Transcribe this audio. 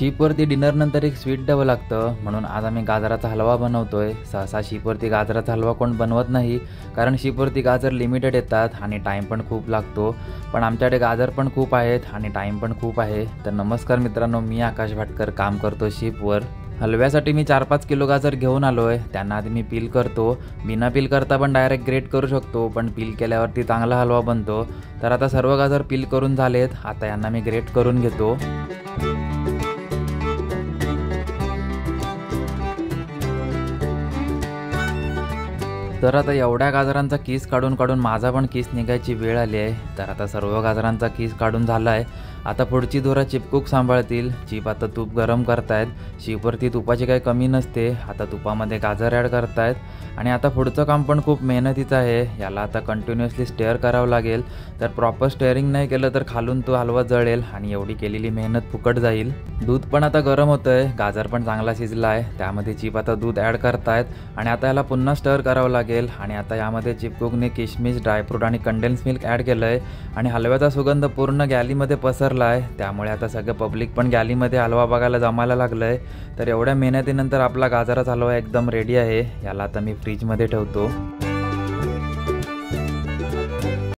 शीपवरती डिनरनंतर एक स्वीट द्यावं लागतं, म्हणून आज आम्ही गाजराचा हलवा बनवतोय। सहसा शीपवरती गाजराचा हलवा कोण बनवत नाही, कारण शीपवरती गाजर लिमिटेड येतात आणि टाईम पण खूप लागतो। पण आमच्याकडे गाजर पण खूप आहेत आणि टाईम पण खूप आहे। तर नमस्कार मित्रांनो, मी आकाश भाटकर काम करतो शीपवर। हलव्यासाठी मी 4-5 किलो गाजर घेऊन आलोय। त्यांना आधी मी पील करतो। बिना पील करता पण डायरेक्ट ग्रेट करू शकतो, पण पील केल्यावरती चांगला हलवा बनतो। तर आता सर्व गाजर पील करून झालेत, आता यांना मी ग्रेट करून घेतो। तर आता एवढ्या गाजरांचा किस काढून काढून माझा पण किस निघायची वेळ आली आहे। तर आता सर्व गाजरांचा किस काढून झाला आहे। आता पुढची धुरा चिपकूक सांभाळतील। चीप आता तूप गरम करतायत। शीपवरती तुपाची काही कमी नसते। आता तुपामध्ये गाजर ॲड करतायत आणि आता पुढचं काम पण खूप मेहनतीचं आहे। याला आता कंटिन्युअसली स्टेअर करावं लागेल। तर प्रॉपर स्टेअरिंग नाही केलं तर खालून तो हलवा जळेल आणि एवढी केलेली मेहनत फुकट जाईल। दूध पण आता गरम होतंय, गाजर पण चांगला शिजला आहे। त्यामध्ये चीप आता दूध ॲड करतायत आणि आता याला पुन्हा स्टर करावं लागेल। आणि आता यामध्ये चिपकूकने किशमिश, ड्रायफ्रूट आणि कंडेन्स मिल्क ॲड केलं आहे आणि हलव्याचा सुगंध पूर्ण गॅलीमध्ये पसरला आहे। त्यामुळे आता सगळं पब्लिक पण गॅलीमध्ये हलवा बघायला जमायला लागलं आहे। तर एवढ्या मेहनतीनंतर आपला गाजराचा हलवा एकदम रेडी आहे। याला आता मी फ्रीजमध्ये ठेवतो।